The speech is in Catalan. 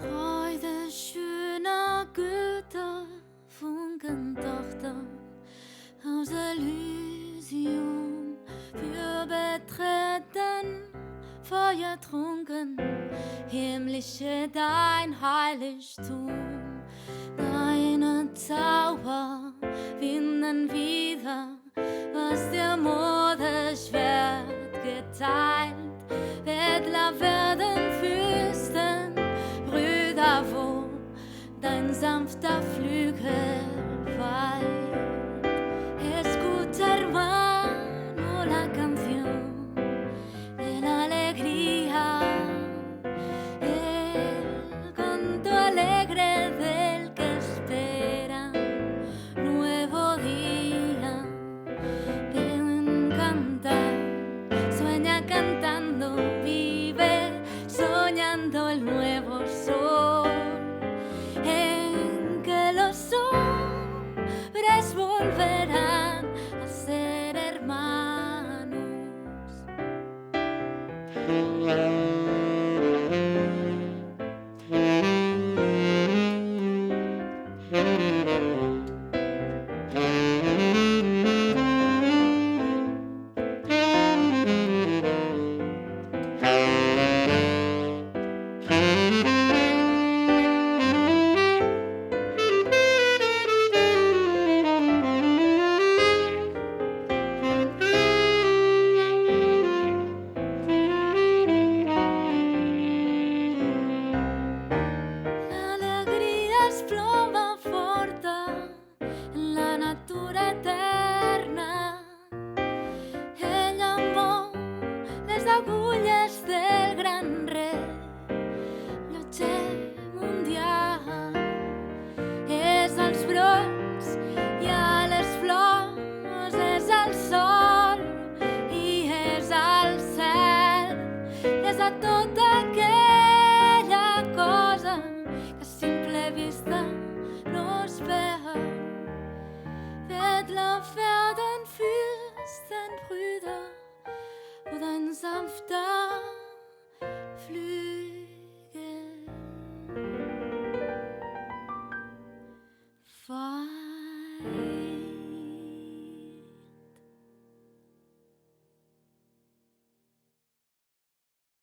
Freude schöner Götter, Funkentochter aus Elysium, wir betreten feuertrunken, himmlische dein Heiligtum. Deine Zauber winden wieder, was der Modeschwert geteilt. Bettler werden Fürsten, Brüder, wo dein sanfter Flügel weilt. Escucha, hermano, la canción de la alegría, el canto alegre del que espera nuevo día. Ven cantar, sueña cantando, vive soñando el nuevo sol, en que los hombres volverán a ser hermanos. L'alegria es ploma forta en la natura eterna. El amor, les agulles del gran rellotge mundial. És als brots i a les flors, és al sol i és al cel, és a tota aquella cosa que a simple vista no es veu. Bettler werden Fürsten, Brüder, wo dein sanfter Flügel